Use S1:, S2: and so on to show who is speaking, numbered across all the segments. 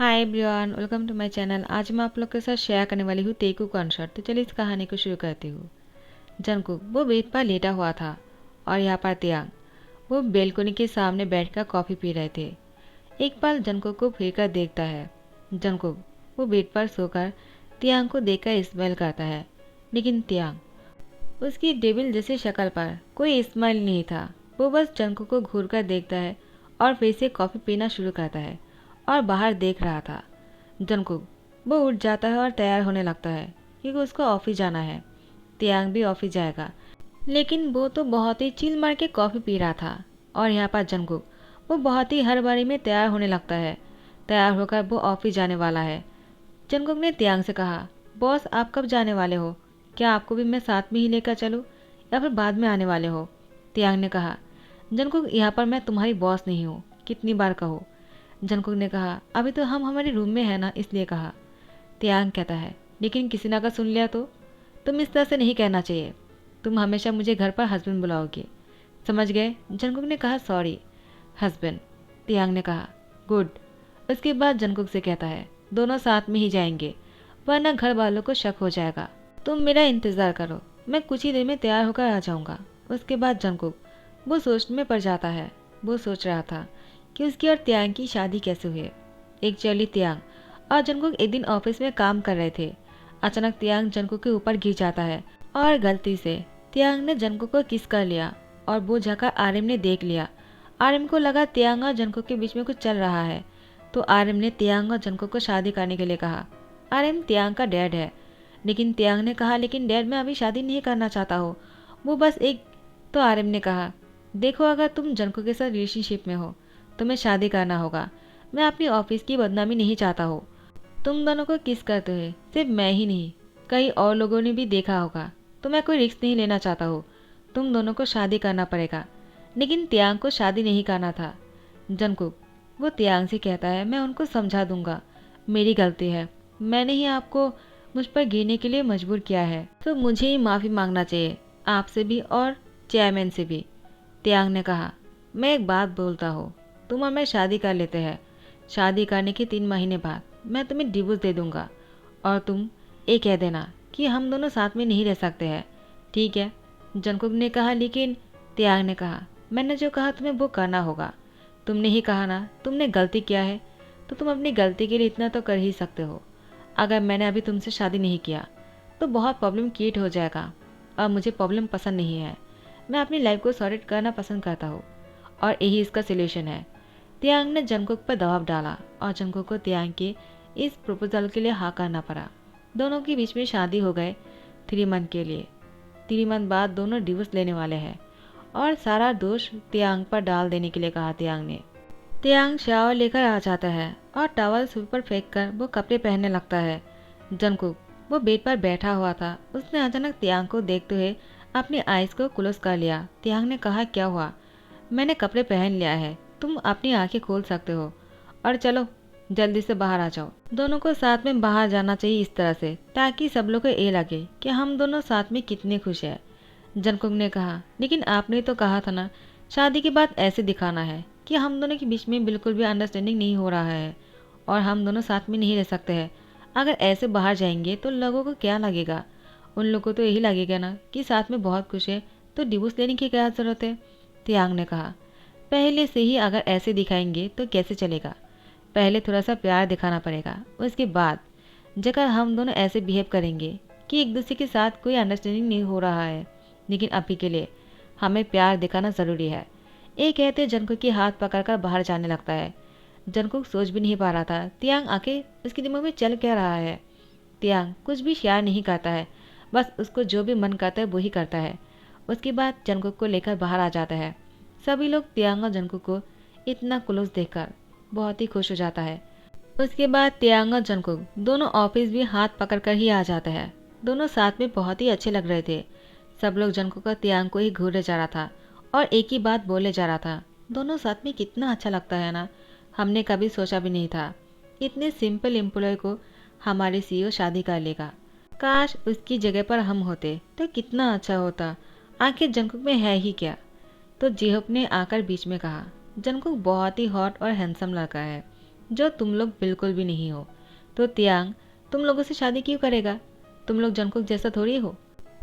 S1: Hi everyone, welcome to my channel. आज मैं आप लोग के साथ शेयर करने वाली हूँ तेकू कॉन्सर्ट। तो चलिए इस कहानी को शुरू करती हूँ। जंगकुक वो बेड पर लेटा हुआ था और यहाँ पर तियांग वो बेलकोनी के सामने बैठकर कॉफ़ी पी रहे थे। एक पल जंगकुक को फिर कर देखता है। जंगकुक वो बेड पर सोकर तियांग को देखकर स्माइल करता है, लेकिन तियांग उसकी डेविल जैसी शक्ल पर कोई स्माइल नहीं था। वो बस जंगकुक को घूर कर देखता है और फिर से कॉफ़ी पीना शुरू करता है और बाहर देख रहा था। जंगकुक वो उठ जाता है और तैयार होने लगता है क्योंकि उसको ऑफिस जाना है। तियांग भी ऑफिस जाएगा, लेकिन वो तो बहुत ही चिल मार के कॉफ़ी पी रहा था। और यहाँ पर जंगकुक वो बहुत ही हर बारी में तैयार होने लगता है। तैयार होकर वो ऑफिस जाने वाला है। जंगकुक ने तियांग से कहा, बॉस आप कब जाने वाले हो? क्या आपको भी मैं साथ में ही लेकर चलूँ या फिर बाद में आने वाले हो? तियांग ने कहा, जंगकुक यहाँ पर मैं तुम्हारी बॉस नहीं हूँ, कितनी बार कहो। जंगकुक ने कहा, अभी तो हम हमारे रूम में है ना, इसलिए कहा। तियांग कहता है, लेकिन किसी ने अगर सुन लिया तो? तुम इस तरह से नहीं कहना चाहिए। तुम हमेशा मुझे घर पर हस्बैंड बुलाओगे, समझ गए? जंगकुक ने कहा, सॉरी हस्बैंड। तियांग ने कहा, गुड। उसके बाद जंगकुक से कहता है, दोनों साथ में ही जाएंगे, वरना घर वालों को शक हो जाएगा। तुम मेरा इंतज़ार करो, मैं कुछ ही देर में तैयार होकर आ जाऊंगा। उसके बाद जंगकुक वो सोच में पड़ जाता है। वो सोच रहा था कि उसकी और तियांग की शादी कैसे हुई। एक्चुअली तियांग और जंगकुक एक दिन ऑफिस में काम कर रहे थे। अचानक तियांग जंगकुक के ऊपर गिर जाता है और गलती से तियांग ने जंगकुक को किस कर लिया और वो जाकर आर्यन ने देख लिया। आर्यन को लगा तियांग और जंगकुक के बीच में कुछ चल रहा है, तो आर्यन ने तियांग और जंगकुक को शादी करने के लिए कहा। आर्यन तियांग का डैड है, लेकिन तियांग ने कहा, लेकिन डैड मैं अभी शादी नहीं करना चाहता हूँ, वो बस एक। तो आर्यन ने कहा, देखो अगर तुम जंगकुक के साथ रिलेशनशिप में हो तुम्हें शादी करना होगा। मैं अपनी ऑफिस की बदनामी नहीं चाहता हूँ। तुम दोनों को किस करते हुए सिर्फ मैं ही नहीं, कई और लोगों ने भी देखा होगा, तो मैं कोई रिस्क नहीं लेना चाहता हूँ। तुम दोनों को शादी करना पड़ेगा। लेकिन तियांग को शादी नहीं करना था। जंगकुक वो तियांग से कहता है, मैं उनको समझा दूंगा, मेरी गलती है, मैंने ही आपको मुझ पर गिरने के लिए मजबूर किया है, तो मुझे ही माफ़ी मांगना चाहिए, आपसे भी और चेयरमैन से भी। तियांग ने कहा, मैं एक बात बोलता हूँ, तुम और मैं शादी कर लेते हैं। शादी करने के 3 महीने बाद मैं तुम्हें डिवोर्स दे दूंगा और तुम ये कह देना कि हम दोनों साथ में नहीं रह सकते हैं, ठीक है? जंगकुक ने कहा, लेकिन तियांग ने कहा, मैंने जो कहा तुम्हें वो करना होगा। तुमने ही कहा ना तुमने गलती किया है, तो तुम अपनी गलती के लिए इतना तो कर ही सकते हो। अगर मैंने अभी तुमसे शादी नहीं किया तो बहुत प्रॉब्लम क्रिएट हो जाएगा और मुझे प्रॉब्लम पसंद नहीं है। मैं अपनी लाइफ को सॉर्टेड करना पसंद करता हूँ और यही इसका सोल्यूशन है। तियांग ने जंगकुक पर दबाव डाला और जंगकुक को तियांग के इस प्रपोजल के लिए हाँ करना पड़ा। दोनों के बीच में शादी हो गए 3 मंथ के लिए। 3 मंथ बाद दोनों डिवोर्स लेने वाले हैं और सारा दोष तियांग पर डाल देने के लिए कहा तियांग ने। तियांग शावर लेकर आ जाता है और टॉवल सूट पर फेंक कर वो कपड़े पहनने लगता है। जंगकुक वो बेड पर बैठा हुआ था। उसने अचानक तियांग को देखते हुए अपनी आइज़ को क्लोज कर लिया। तियांग ने कहा, क्या हुआ? मैंने कपड़े पहन लिया है, तुम अपनी आंखें खोल सकते हो और चलो जल्दी से बाहर आ जाओ। दोनों को साथ में बाहर जाना चाहिए इस तरह से, ताकि सब लोग को ये लगे कि हम दोनों साथ में कितने खुश हैं। जंगकुक ने कहा, लेकिन आपने तो कहा था ना शादी के बाद ऐसे दिखाना है कि हम दोनों के बीच में बिल्कुल भी अंडरस्टैंडिंग नहीं हो रहा है और हम दोनों साथ में नहीं रह सकते हैं। अगर ऐसे बाहर जाएंगे तो लोगों को क्या लगेगा? उन लोगों को तो यही लगेगा ना कि साथ में बहुत खुश है, तो डिवोर्स लेने की क्या ज़रूरत है? तियांग ने कहा, पहले से ही अगर ऐसे दिखाएंगे तो कैसे चलेगा? पहले थोड़ा सा प्यार दिखाना पड़ेगा, उसके बाद जगह हम दोनों ऐसे बिहेव करेंगे कि एक दूसरे के साथ कोई अंडरस्टैंडिंग नहीं हो रहा है, लेकिन अभी के लिए हमें प्यार दिखाना ज़रूरी है। ये कहते जंगकुक के हाथ पकड़कर बाहर जाने लगता है। जंगकुक सोच भी नहीं पा रहा था तियांग आके उसके दिमाग में चल क्या रहा है। तियांग कुछ भी शेयर नहीं करता है, बस उसको जो भी मन करता है वही करता है। उसके बाद जंगकुक को लेकर बाहर आ जाता है। सभी लोग तियांग और जंगकुक को इतना क्लोज देखकर बहुत ही खुश हो जाता है। उसके बाद तियांग और जंगकुक दोनों ऑफिस भी हाथ पकड़कर ही आ जाते हैं। दोनों साथ में बहुत ही अच्छे लग रहे थे। सब लोग जंगकुक और तियांग को ही घूरे जा रहा था और एक ही बात बोले जा रहा था, दोनों साथ में कितना अच्छा लगता है ना। हमने कभी सोचा भी नहीं था इतने सिंपल एम्प्लॉय को हमारे सीईओ शादी कर लेगा। काश उसकी जगह पर हम होते तो कितना अच्छा होता। आखिर जंगकुक में है ही क्या? तो जेहोप ने आकर बीच में कहा, जंगकुक बहुत ही हॉट और हैंडसम लड़का है, जो तुम लोग बिल्कुल भी नहीं हो। तो तियांग तुम लोगों से शादी क्यों करेगा? तुम लोग जंगकुक जैसा थोड़ी हो।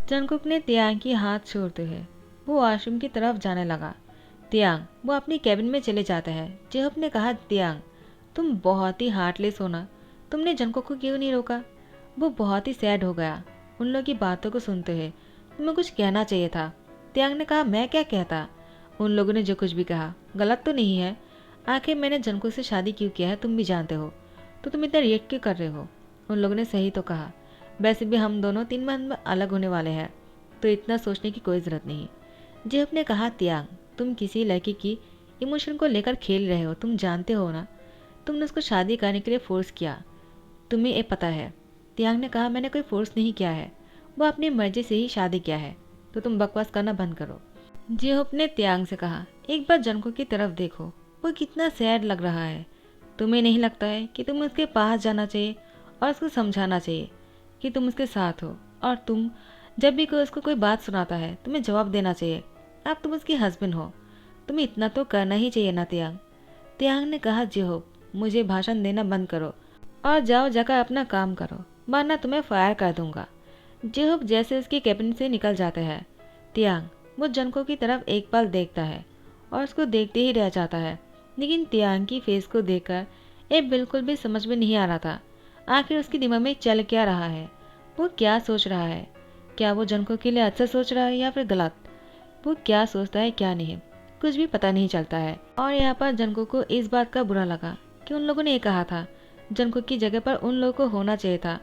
S1: जंगकुक ने तियांग की हाथ छोड़ते हुए वो वॉशरूम की तरफ जाने लगा। तियांग वो अपनी कैबिन में चले जाता है। जेहोप ने कहा, तियांग तुम बहुत ही हार्टलेस हो ना, तुमने जंगकुक को क्यों नहीं रोका? वो बहुत ही सैड हो गया उन लोगों की बातों को सुनते हुए। तुम्हें कुछ कहना चाहिए था। तियांग ने कहा, मैं क्या कहता? उन लोगों ने जो कुछ भी कहा गलत तो नहीं है। आखिर मैंने जंगकुक से शादी क्यों किया है तुम भी जानते हो, तो तुम इतना रिएक्ट क्यों कर रहे हो? उन लोगों ने सही तो कहा, वैसे भी हम दोनों 3 महीने में अलग होने वाले हैं, तो इतना सोचने की कोई ज़रूरत नहीं। जेहब ने कहा, तियांग तुम किसी लड़की की इमोशन को लेकर खेल रहे हो, तुम जानते हो ना, तुमने उसको शादी करने के लिए फोर्स किया, तुम्हें ये पता है। तियांग ने कहा, मैंने कोई फोर्स नहीं किया है, वो अपनी मर्जी से ही शादी किया है, तो तुम बकवास करना बंद करो। जेहोप ने तियांग से कहा, एक बार जंगकुक की तरफ देखो, वो कितना सैड लग रहा है। तुम्हें नहीं लगता है कि तुम्हें उसके पास जाना चाहिए और उसको समझाना चाहिए कि तुम उसके साथ हो, और तुम जब भी कोई उसको कोई बात सुनाता है तुम्हें जवाब देना चाहिए। अब तुम उसके हस्बैंड हो, तुम्हें इतना तो करना ही चाहिए ना तियांग। तियांग ने कहा, जेहोप मुझे भाषण देना बंद करो और जाओ जाकर अपना काम करो, वरना तुम्हें फायर कर दूंगा। जेहोप जैसे उसकी कैबिन से निकल जाते हैं, तियांग वो जंगकुक की तरफ एक पल देखता है और उसको देखते ही रह जाता है। लेकिन तियांग की फेस को देखकर ये बिल्कुल भी समझ में नहीं आ रहा था आखिर उसके दिमाग में चल क्या रहा है, वो क्या सोच रहा है। क्या वो जंगकुक के लिए अच्छा सोच रहा है या फिर गलत? वो क्या सोचता है क्या नहीं, कुछ भी पता नहीं चलता है। और यहाँ पर जंगकुक को इस बात का बुरा लगा कि उन लोगों ने ये कहा था जंगकुक की जगह पर उन लोगों को होना चाहिए था।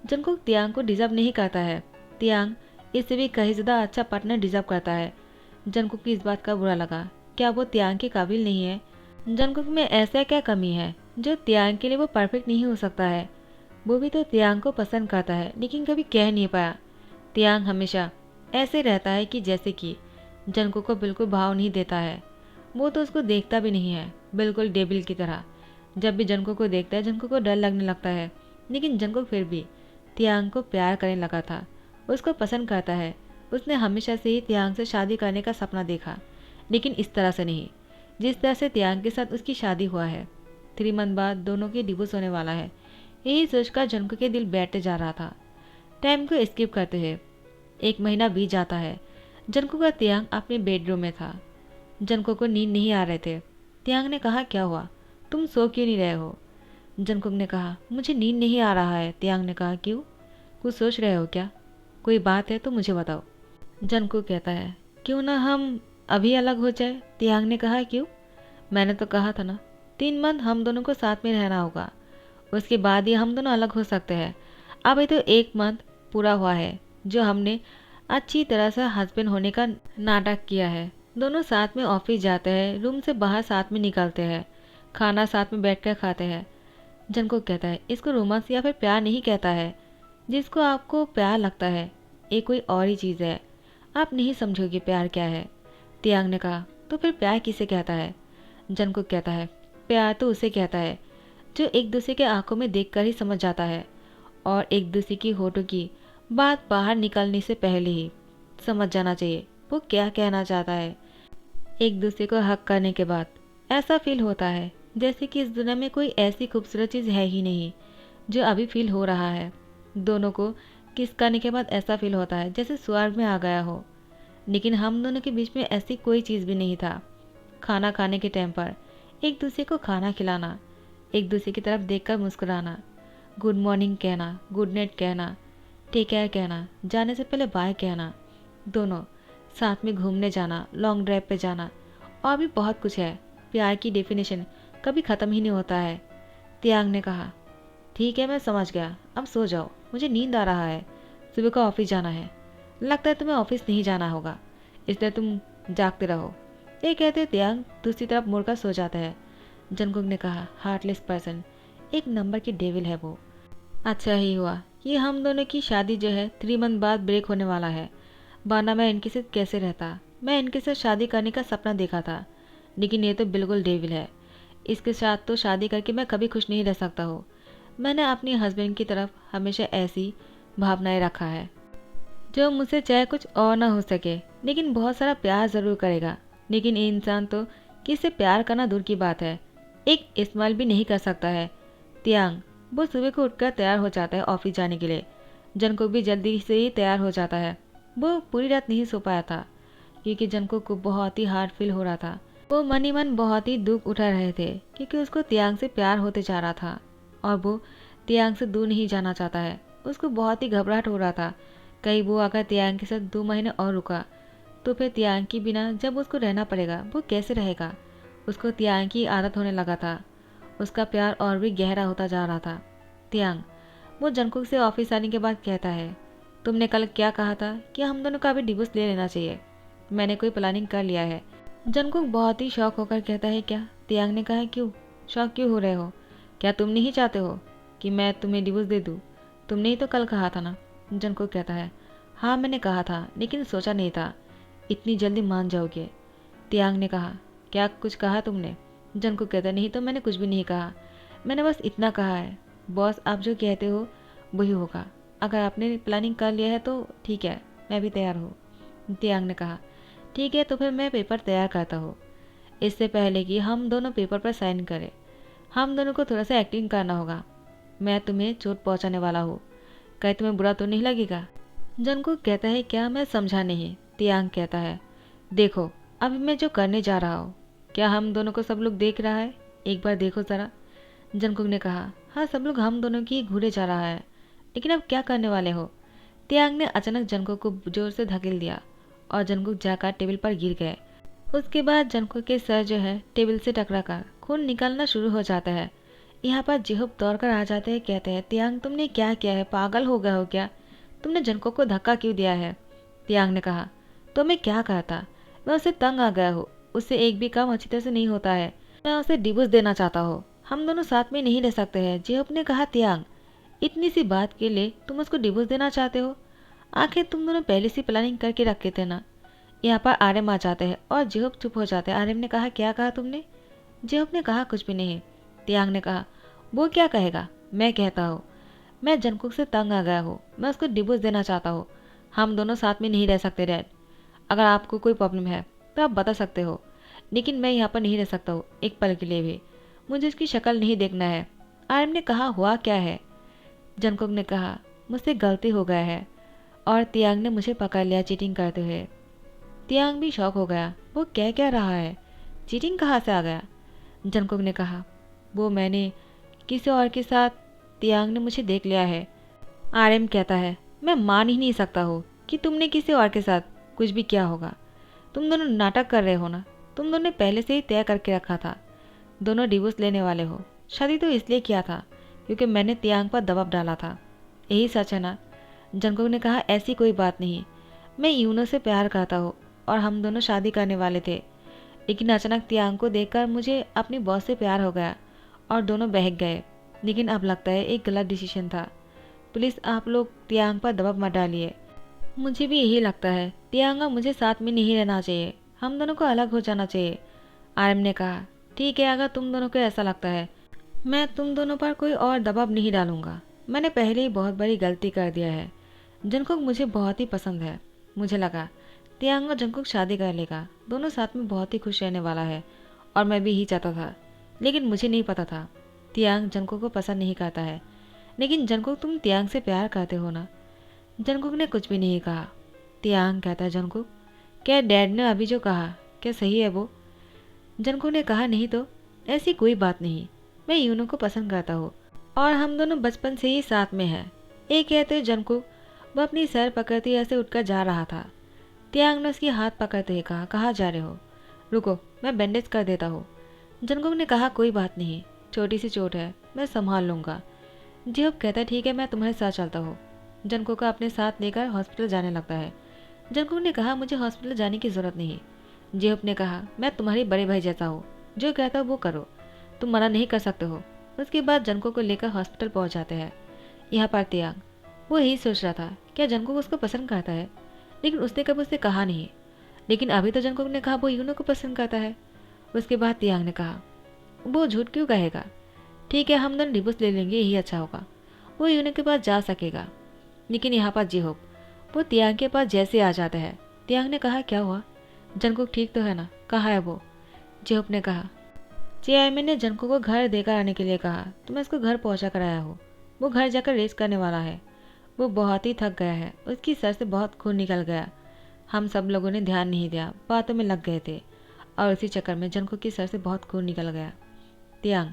S1: जंगकुक तियांग को डिजर्व नहीं करता है, तियांग इससे भी कहीं ज़्यादा अच्छा पार्टनर डिजर्व करता है। जंगकुक की इस बात का बुरा लगा, क्या वो तियांग के काबिल नहीं है? जंगकुक में ऐसा क्या कमी है जो तियांग के लिए वो परफेक्ट नहीं हो सकता है? वो भी तो तियांग को पसंद करता है लेकिन कभी कह नहीं पाया। तियांग हमेशा ऐसे रहता है कि जैसे कि जंगकुक को बिल्कुल भाव नहीं देता है। वो तो उसको देखता भी नहीं है, बिल्कुल डेबिल की तरह। जब भी जंगकुक को देखता है जंगकुक को डर लगने लगता है, लेकिन जंगकुक फिर भी तियांग को प्यार करने लगा था, उसको पसंद करता है। उसने हमेशा से ही तियांग से शादी करने का सपना देखा, लेकिन इस तरह से नहीं जिस तरह से तियांग के साथ उसकी शादी हुआ है। 3 मंथ बाद दोनों की डिवोर्स होने वाला है, यही सोचकर जंगकुक के दिल बैठते जा रहा था। टाइम को स्किप करते हुए 1 महीना बीत जाता है। जंगकुक का तियांग अपने बेडरूम में था। जंगकुक को नींद नहीं आ रहे थे। तियांग ने कहा, क्या हुआ, तुम सो क्यों नहीं रहे हो? जंगकुक ने कहा, मुझे नींद नहीं आ रहा है। तियांग ने कहा, क्यों, कुछ सोच रहे हो क्या? कोई बात है तो मुझे बताओ। जंगकुक कहता है, क्यों ना हम अभी अलग हो जाए। तियांग ने कहा, क्यों? मैंने तो कहा था ना 3 मंथ हम दोनों को साथ में रहना होगा, उसके बाद ही हम दोनों अलग हो सकते हैं। अभी तो 1 मंथ पूरा हुआ है जो हमने अच्छी तरह से हस्बैंड होने का नाटक किया है। दोनों साथ में ऑफिस जाते हैं, रूम से बाहर साथ में निकलते हैं, खाना साथ में बैठकर खाते हैं। जंगकुक कहता है, इसको रोमांस या फिर प्यार नहीं कहता है। जिसको आपको प्यार लगता है ये कोई और ही चीज़ है, आप नहीं समझोगे प्यार क्या है। तियांग ने कहा, तो फिर प्यार किसे कहता है? जंगकुक कहता है, प्यार तो उसे कहता है जो एक दूसरे के आंखों में देखकर ही समझ जाता है और एक दूसरे की होठों की बात बाहर निकलने से पहले ही समझ जाना चाहिए वो क्या कहना चाहता है। एक दूसरे को हक करने के बाद ऐसा फील होता है जैसे कि इस दुनिया में कोई ऐसी खूबसूरत चीज़ है ही नहीं जो अभी फील हो रहा है। दोनों को किस करने के बाद ऐसा फील होता है जैसे स्वर्ग में आ गया हो। लेकिन हम दोनों के बीच में ऐसी कोई चीज़ भी नहीं था। खाना खाने के टाइम पर एक दूसरे को खाना खिलाना, एक दूसरे की तरफ देखकर मुस्कुराना, गुड मॉर्निंग कहना, गुड नाइट कहना, टेक केयर कहना, जाने से पहले बाय कहना, दोनों साथ में घूमने जाना, लॉन्ग ड्राइव पे जाना, और भी बहुत कुछ है। प्यार की डेफिनेशन कभी ख़त्म ही नहीं होता है। तियांग ने कहा, ठीक है मैं समझ गया, अब सो जाओ, मुझे नींद आ रहा है, सुबह को ऑफिस जाना है। लगता है तुम्हें ऑफिस नहीं जाना होगा, इसलिए तुम जागते रहो। ये कहते तियांग दूसरी तरफ मुड़कर सो जाता है। जंगकुक ने कहा, हार्टलेस पर्सन, एक नंबर की डेविल है वो। अच्छा ही हुआ कि हम दोनों की शादी जो है 3 मंथ बाद ब्रेक होने वाला है, वरना मैं इनके साथ कैसे रहता। मैं इनके साथ शादी करने का सपना देखा था, लेकिन ये तो बिल्कुल डेविल है। इसके साथ तो शादी करके मैं कभी खुश नहीं रह सकता हूँ। मैंने अपने हस्बैंड की तरफ हमेशा ऐसी भावनाएं रखा है जो मुझसे चाहे कुछ और ना हो सके लेकिन बहुत सारा प्यार ज़रूर करेगा। लेकिन ये इंसान तो किससे प्यार करना दूर की बात है, एक इस्तेमाल भी नहीं कर सकता है। तियांग, वो सुबह को उठकर तैयार हो जाता है ऑफिस जाने के लिए। जंगकुक भी जल्दी से ही तैयार हो जाता है। वो पूरी रात नहीं सो पाया था क्योंकि जंगकुक को बहुत ही हार्ड फील हो रहा था। वो मन ही मन बहुत ही दुख उठा रहे थे क्योंकि उसको तियांग से प्यार होते जा रहा था और वो तियांग से दूर नहीं जाना चाहता है। उसको बहुत ही घबराहट हो रहा था, कहीं वो अगर तियांग के साथ 2 महीने और रुका तो फिर तियांग के बिना जब उसको रहना पड़ेगा वो कैसे रहेगा। उसको तियांग की आदत होने लगा था। उसका प्यार और भी गहरा होता जा रहा था। तियांग, वो जंगकुक से ऑफिस आने के बाद कहता है, तुमने कल क्या कहा था कि हम दोनों का भी डिवोर्स ले लेना चाहिए। मैंने कोई प्लानिंग कर लिया है। जंगकुक बहुत ही शौक होकर कहता है, क्या? तियांग ने कहा, क्यों शौक क्यों हो रहे हो? क्या तुम नहीं चाहते हो कि मैं तुम्हें डिवोर्स दे दूँ? तुमने ही तो कल कहा था ना। जंगकुक कहता है, हाँ मैंने कहा था, लेकिन सोचा नहीं था इतनी जल्दी मान जाओगे। तियांग ने कहा, क्या कुछ कहा तुमने? जंगकुक कहता है, नहीं तो मैंने कुछ भी नहीं कहा, मैंने बस इतना कहा है, बॉस आप जो कहते हो वही होगा। अगर आपने प्लानिंग कर लिया है तो ठीक है, मैं भी तैयार हूँ। तियांग ने कहा, ठीक है तो फिर मैं पेपर तैयार करता हूँ। इससे पहले कि हम दोनों पेपर पर साइन करें, हम दोनों को थोड़ा सा एक्टिंग करना होगा। मैं तुम्हें चोट पहुँचाने वाला हूँ, कहीं तुम्हें बुरा तो नहीं लगेगा? जंगकुक कहता है, क्या? मैं समझा नहीं। तियांग कहता है, देखो अभी मैं जो करने जा रहा हूँ, क्या हम दोनों को सब लोग देख रहा है? एक बार देखो ज़रा। जंगकुक ने कहा, हाँ सब लोग हम दोनों की घूरे जा रहा है, लेकिन अब क्या करने वाले हो? तियांग ने अचानक जंगकुक को जोर से धकेल दिया और जंगकुक जाकर टेबल पर गिर गए। उसके बाद जंगकुक के सर जो है टेबल से टकरा कर खून निकलना शुरू हो जाता है। यहाँ पर जिहुब दौड़कर आ जाते हैं, कहते हैं, तियांग तुमने क्या किया है? पागल हो गए हो क्या? तुमने जंगकुक को धक्का क्यों दिया है? तियांग ने कहा, तो मैं क्या करता, मैं उससे तंग आ गया हूँ, उससे एक भी काम अच्छी तरह से नहीं होता है, मैं उसे डिवोर्स देना चाहता हूँ, हम दोनों साथ में नहीं रह सकते हैं। जिहुब ने कहा, तियांग इतनी सी बात के लिए तुम उसको डिवोर्स देना चाहते हो? आखिर तुम दोनों पहले से प्लानिंग करके रखे थे ना। यहाँ पर आर्यम आ जाते हैं और जिहुब चुप हो जाते हैं। आर्यम ने कहा, क्या कहा तुमने? जिहुब ने कहा, कुछ भी नहीं। तियांग ने कहा, वो क्या कहेगा, मैं कहता हूँ, मैं जंगकुक से तंग आ गया हूँ, मैं उसको डिवोर्स देना चाहता हूँ, हम दोनों साथ में नहीं रह सकते डैड। अगर आपको कोई प्रॉब्लम है तो आप बता सकते हो, लेकिन मैं यहाँ पर नहीं रह सकता हूँ एक पल के लिए भी, मुझे उसकी शक्ल नहीं देखना है। आर्यम ने कहा, हुआ क्या है? जंगकुक ने कहा, मुझसे गलती हो गया है और तियांग ने मुझे पकड़ लिया चीटिंग करते हुए। तियांग भी शौक हो गया, वो क्या रहा है, चीटिंग कहाँ से आ गया? जंगकुक ने कहा, वो मैंने किसी और के साथ, तियांग ने मुझे देख लिया है। आर्यम कहता है, मैं मान ही नहीं सकता हूँ कि तुमने किसी और के साथ कुछ भी किया होगा। तुम दोनों नाटक कर रहे हो ना, तुम दोनों ने पहले से ही तय करके रखा था, दोनों डिवोर्स लेने वाले हो। शादी तो इसलिए किया था क्योंकि मैंने तियांग पर दबाव डाला था, यही सच है ना? जंगकुक ने कहा, ऐसी कोई बात नहीं, मैं यूनो से प्यार करता हूँ और हम दोनों शादी करने वाले थे, लेकिन अचानक तियांग को देखकर मुझे अपनी बॉस से प्यार हो गया और दोनों बहक गए। लेकिन अब लगता है एक गलत डिसीजन था। प्लीज़ आप लोग तियांग पर दबाव मत डालिए। मुझे भी यही लगता है, तियांग और मुझे साथ में नहीं रहना चाहिए, हम दोनों को अलग हो जाना चाहिए। आर्यम ने कहा, ठीक है अगर तुम दोनों को ऐसा लगता है, मैं तुम दोनों पर कोई और दबाव नहीं डालूंगा। मैंने पहले ही बहुत बड़ी गलती कर दिया है। जंगकुक मुझे बहुत ही पसंद है, मुझे लगा तियांग और जंगकुक शादी कर लेगा, दोनों साथ में बहुत ही खुश रहने वाला है और मैं भी यही चाहता था, लेकिन मुझे नहीं पता था तियांग जंगकुक को पसंद नहीं करता है। लेकिन जंगकुक तुम तियांग से प्यार करते हो ना? जंगकुक ने कुछ भी नहीं कहा। तियांग कहता है, जंगकुक क्या डैड ने अभी जो कहा क्या सही है वो? जंगकुक ने कहा, नहीं तो ऐसी कोई बात नहीं, मैं यूनो को पसंद करता हूँ और हम दोनों बचपन से ही साथ में हैं। एक कहते जंगकुक वह अपनी सर पकड़ती ऐसे उठकर जा रहा था। तियांग ने उसकी हाथ पकड़ते हुए कहा, कहाँ जा रहे हो? रुको मैं बैंडेज कर देता हूँ। जंगकुक ने कहा, कोई बात नहीं, छोटी सी चोट है, मैं संभाल लूँगा। जिहुब कहता है, ठीक है मैं तुम्हारे साथ चलता हूँ। जंगकुक को अपने साथ लेकर हॉस्पिटल जाने लगता है। जंगकुक ने कहा, मुझे हॉस्पिटल जाने की ज़रूरत नहीं। जिहुब ने कहा, मैं तुम्हारे बड़े भाई जैसा हूँ, जो कहता हो वो करो, तुम मना नहीं कर सकते हो। उसके बाद जंगकुक को लेकर हॉस्पिटल पहुँच जाते हैं। यहाँ पर तियांग वो यही सोच रहा था, क्या जंगकुक उसको पसंद करता है, लेकिन उसने कभी उससे कहा नहीं। लेकिन अभी तो जंगकुक ने कहा वो यूनो को पसंद करता है। उसके बाद तियांग ने कहा, वो झूठ क्यों कहेगा, ठीक है हम दोनों डिवोर्स ले लेंगे, यही अच्छा होगा, वो यूनो के पास जा सकेगा। लेकिन यहाँ पर जिहुब वो तियांग के पास जैसे आ जाता है। तियांग ने कहा, क्या हुआ, जंगकुक ठीक तो है ना, कहाँ है वो? जिहुब ने कहा, चेयरमैन ने जंको को घर देकर आने के लिए कहा। तो मैं उसको घर पहुंचा कर आया हूँ। वो घर जाकर रेस्ट करने वाला है। वो बहुत ही थक गया है। उसकी सर से बहुत खून निकल गया। हम सब लोगों ने ध्यान नहीं दिया, बातों में लग गए थे और उसी चक्कर में जंकुक की सर से बहुत खून निकल गया। तियांग,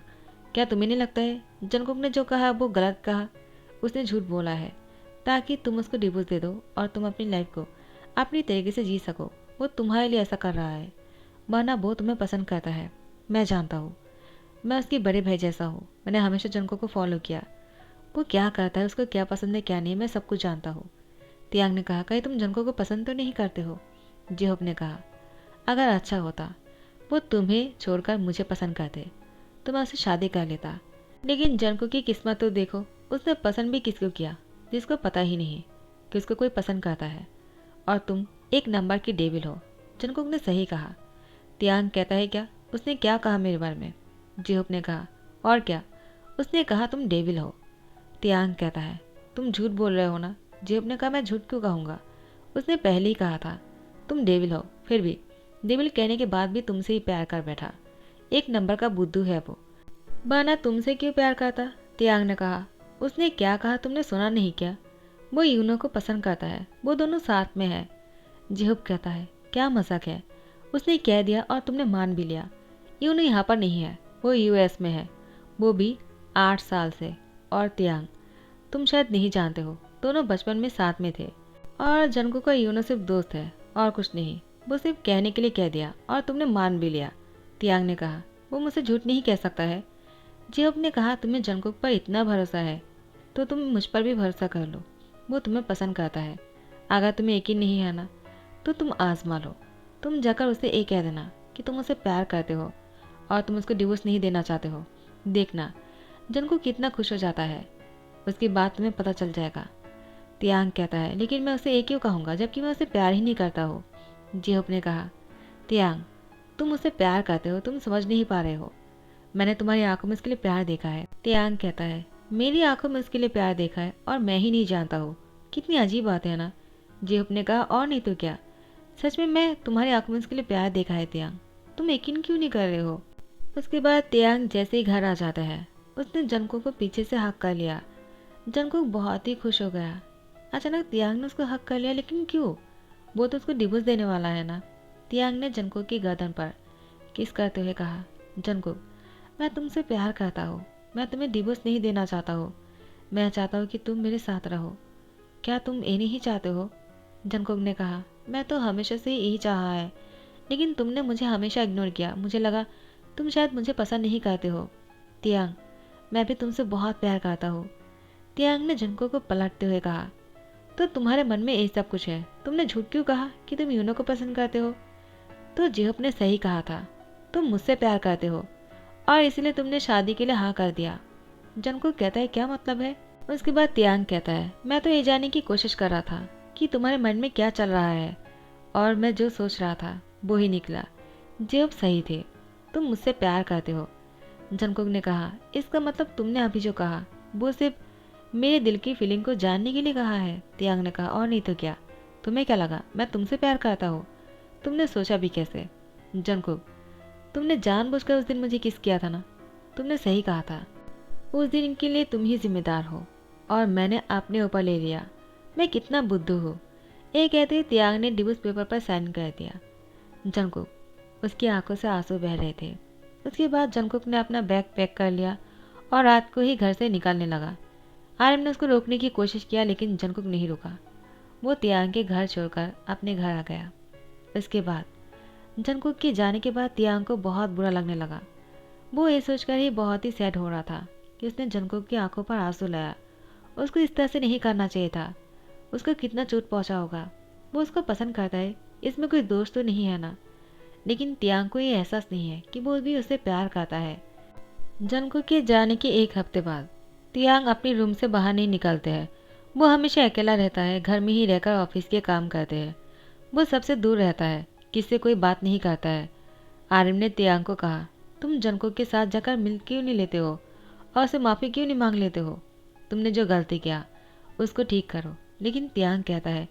S1: क्या तुम्हें नहीं लगता है जंकुक ने जो कहा वो गलत कहा? उसने झूठ बोला है ताकि तुम उसको डिवोर्स दे दो और तुम अपनी लाइफ को अपनी तरीके से जी सको। वो तुम्हारे लिए ऐसा कर रहा है वरना वो तुम्हें पसंद करता है। मैं जानता हूँ, मैं उसके बड़े भाई जैसा हूँ। मैंने हमेशा जंकुक को फॉलो किया। वो क्या करता है, उसको क्या पसंद है क्या नहीं, मैं सब कुछ जानता हूँ। तियांग ने कहा, कहीं तुम जंको को पसंद तो नहीं करते हो? जिहोप ने कहा, अगर अच्छा होता वो तुम्हें छोड़कर मुझे पसंद करते तो मैं उससे शादी कर लेता। लेकिन जंको की किस्मत तो देखो, उसने पसंद भी किसको किया जिसको पता ही नहीं कि उसको कोई पसंद करता है। और तुम एक नंबर की डेविल हो। जंकुक ने सही कहा। तियांग कहता है क्या? उसने क्या कहा मेरे बारे में? जिहोप ने कहा, और क्या, उसने कहा तुम डेविल हो। तियांग कहता है, तुम झूठ बोल रहे हो ना? जेब ने कहा, मैं झूठ क्यों कहूँगा, उसने पहले ही कहा था तुम डेविल हो। फिर भी डेविल कहने के बाद भी तुमसे ही प्यार कर बैठा। एक नंबर का बुद्धू है वो, वरना तुमसे क्यों प्यार करता? तियांग ने कहा, उसने क्या कहा तुमने सुना नहीं क्या? वो यूनो को पसंद करता है, वो दोनों साथ में है। जेहुब कहता है, क्या मजाक है, उसने कह दिया और तुमने मान भी लिया। यूनो यहाँ पर नहीं है, वो यूएस में है, वो भी 8 साल से। और तियांग, तुम शायद नहीं जानते हो, दोनों बचपन में साथ में थे और जंको का यूनो सिर्फ दोस्त है और कुछ नहीं। वो सिर्फ कहने के लिए कह दिया और तुमने मान भी लिया। तियांग ने कहा, वो मुझसे झूठ नहीं कह सकता है। जियोब ने कहा, तुम्हें जंकुक पर इतना भरोसा है तो तुम मुझ पर भी भरोसा कर लो। वो तुम्हें पसंद करता है। अगर तुम्हें यकीन नहीं है ना तो तुम आजमा लो। तुम जाकर उसे ये कह देना कि तुम उसे प्यार करते हो और तुम उसको डिवोर्स नहीं देना चाहते हो। देखना जंकुक कितना खुश हो जाता है, उसकी बात तुम्हें पता चल जाएगा। तियांग कहता है, लेकिन मैं उसे ये क्यों कहूँगा जबकि मैं उसे प्यार ही नहीं करता हूँ। जिहोप ने कहा, तियांग, तुम उसे प्यार करते हो, तुम समझ नहीं पा रहे हो। मैंने तुम्हारी आंखों में उसके लिए प्यार देखा है। तियांग कहता है, मेरी आंखों में उसके लिए प्यार देखा है और मैं ही नहीं जानता हूँ। कितनी अजीब बात है ना? जिहोप ने कहा, और नहीं तो क्या, सच में मैं तुम्हारी आंखों में उसके लिए प्यार देखा है। तियांग, तुम यकीन क्यों नहीं कर रहे हो? उसके बाद तियांग जैसे ही घर आ जाता है उसने जंकुक को पीछे से हक कर लिया। जंकुक बहुत ही खुश हो गया। अचानक तियांग ने उसको हक कर लिया, लेकिन क्यों? वो तो उसको डिवोर्स देने वाला है ना। तियांग ने जंकुक की गर्दन पर किस करते हुए कहा, जंकुक, मैं तुमसे प्यार करता हूँ, मैं तुम्हें डिवोर्स नहीं देना चाहता हूँ। मैं चाहता हूँ कि तुम मेरे साथ रहो। क्या तुम ये नहीं चाहते हो? जंकुक ने कहा, मैं तो हमेशा से यही चाहा है, लेकिन तुमने मुझे हमेशा इग्नोर किया। मुझे लगा तुम शायद मुझे पसंद नहीं करते हो। तियांग, मैं भी तुमसे बहुत प्यार करता हूँ। तियांग ने जंकुक को पलटते हुए कहा, तो तुम्हारे मन में ये सब कुछ है? तुमने झूठ क्यों कहा कि तुम यूनो को पसंद करते हो? तो जिहोप ने सही कहा था, तुम मुझसे प्यार करते हो और इसलिए तुमने शादी के लिए हाँ कर दिया। जंकुक कहता है, क्या मतलब है? उसके बाद तियांग कहता है, मैं तो ये जानने की कोशिश कर रहा था कि तुम्हारे मन में क्या चल रहा है और मैं जो सोच रहा था वो ही निकला। जिहोप सही थे, तुम मुझसे प्यार करते हो। जंकुक ने कहा, इसका मतलब तुमने अभी जो कहा वो सिर्फ मेरे दिल की फीलिंग को जानने के लिए कहा है। तियांग ने कहा, और नहीं तो क्या, तुम्हें क्या लगा मैं तुमसे प्यार करता हूँ? तुमने सोचा भी कैसे? जंकुक, तुमने जानबूझकर उस दिन मुझे किस किया था ना? तुमने सही कहा था, उस दिन के लिए तुम ही जिम्मेदार हो और मैंने अपने ऊपर ले लिया। मैं कितना बुद्धू हूँ। ये कहते ही तियांग ने डिवोर्स पेपर पर साइन कर दिया। जंकुक, उसकी आंखों से आंसू बह रहे थे। उसके बाद जंकुक ने अपना बैग पैक कर लिया और रात को ही घर से निकलने लगा। आर्यन ने उसको रोकने की कोशिश किया लेकिन जंकुक नहीं रुका। वो तियांग के घर छोड़कर अपने घर आ गया। इसके बाद जंकुक के जाने के बाद तियांग को बहुत बुरा लगने लगा। वो ये सोचकर ही बहुत ही सैड हो रहा था कि उसने जंकुक की आंखों पर आंसू लाया। उसको इस तरह से नहीं करना चाहिए था। उसको कितना चोट पहुंचा होगा। वो उसको पसंद करता है, इसमें कोई दोष तो नहीं है ना। लेकिन तियांग को ये एहसास नहीं है कि वो भी उससे प्यार करता है। जंकुक के जाने के एक हफ्ते बाद तियांग अपनी रूम से बाहर नहीं निकलते हैं। वो हमेशा अकेला रहता है, घर में ही रहकर ऑफिस के काम करते हैं। वो सबसे दूर रहता है, किससे कोई बात नहीं करता है। आर्यन ने तियांग को कहा, तुम जंकुक के साथ जाकर मिल क्यों नहीं लेते हो और उसे माफ़ी क्यों नहीं मांग लेते हो? तुमने जो गलती किया उसको ठीक करो। लेकिन तियांग कहता है,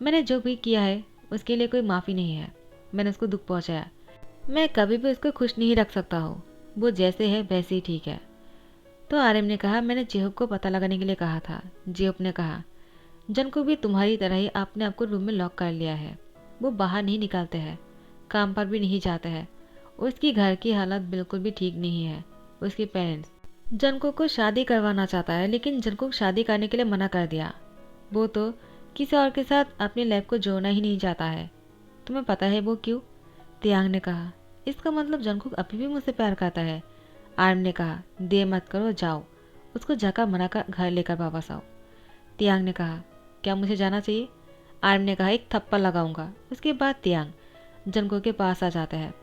S1: मैंने जो भी किया है उसके लिए कोई माफ़ी नहीं है। मैंने उसको दुख पहुंचाया, मैं कभी भी उसको खुश नहीं रख सकता हूँ। वो जैसे है वैसे ही ठीक है। तो आर्यन ने कहा, मैंने जेहोक को पता लगाने के लिए कहा था। जेहोक ने कहा, जंगकुक भी तुम्हारी तरह ही आपने आपको रूम में लॉक कर लिया है। वो बाहर नहीं निकलते हैं, काम पर भी नहीं जाते हैं। उसकी घर की हालत बिल्कुल भी ठीक नहीं है। उसके पेरेंट्स जंगकुक को शादी करवाना चाहता है, लेकिन जंगकुक शादी करने के लिए मना कर दिया। वो तो किसी और के साथ अपनी लाइफ को जोड़ना ही नहीं चाहता है। तुम्हें पता है वो क्यों? तियांग ने कहा, इसका मतलब जंगकुक अभी भी मुझसे प्यार करता है। आर्म ने कहा, देर मत करो, जाओ उसको जगह मनाकर घर लेकर वापस आओ। तियांग ने कहा, क्या मुझे जाना चाहिए? आर्म ने कहा, एक थप्पड़ लगाऊंगा। उसके बाद तियांग जंगकुक के पास आ जाता है।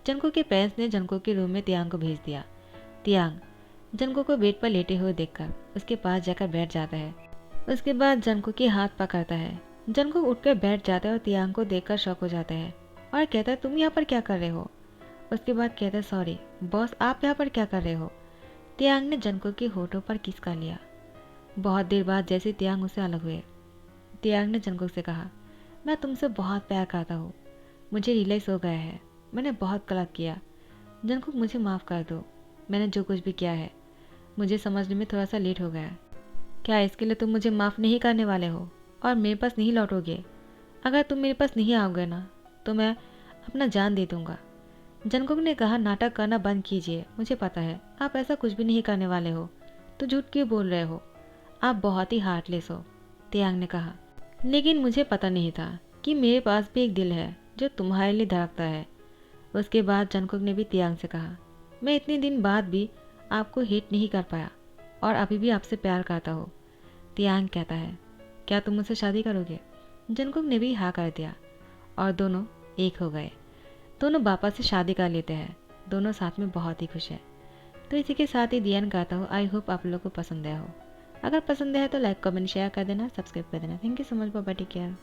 S1: जंगकुक के पेरेंट्स ने जंगकुक के रूम में तियांग को भेज दिया। तियांग जंगकुक को बेड पर लेटे हुए देखकर उसके पास जाकर बैठ जाता है। उसके बाद जंगकुक के हाथ पकड़ता है। जंगकुक उठकर बैठ जाता है और तियांग को देखकर शॉक हो जाता है और कहता है, तुम यहाँ पर क्या कर रहे हो? उसके बाद कहता है, सॉरी बॉस, आप यहाँ पर क्या कर रहे हो? तियांग ने जंगकुक के होठों पर किस कर लिया। बहुत देर बाद जैसे तियांग उससे अलग हुए, तियांग ने जंगकुक से कहा, मैं तुमसे बहुत प्यार करता हूँ। मुझे रियलाइज हो गया है, मैंने बहुत गलत किया। जंगकुक मुझे माफ़ कर दो। मैंने जो कुछ भी किया है मुझे समझने में थोड़ा सा लेट हो गया। क्या इसके लिए तुम मुझे माफ़ नहीं करने वाले हो और मेरे पास नहीं लौटोगे? अगर तुम मेरे पास नहीं आओगे ना तो मैं अपना जान दे दूंगा। जंगकुक ने कहा, नाटक करना बंद कीजिए। मुझे पता है आप ऐसा कुछ भी नहीं करने वाले हो, तो झूठ क्यों बोल रहे हो? आप बहुत ही हार्टलेस हो। तियांग ने कहा, लेकिन मुझे पता नहीं था कि मेरे पास भी एक दिल है जो तुम्हारे लिए धड़कता है। उसके बाद जंगकुक ने भी तियांग से कहा, मैं इतने दिन बाद भी आपको हिट नहीं कर पाया और अभी भी आपसे प्यार करता हूँ। तियांग कहता है, क्या तुम मुझसे शादी करोगे? जंगकुक ने भी हाँ कर दिया और दोनों एक हो गए। दोनों वापस से शादी कर लेते हैं। दोनों साथ में बहुत ही खुश हैं। तो इसी के साथ ही दी एंड गाता हूँ। आई होप आप लोगों को पसंद आया हो। अगर पसंद आया तो लाइक कमेंट शेयर कर देना, सब्सक्राइब कर देना। Thank you so much, bye, take care.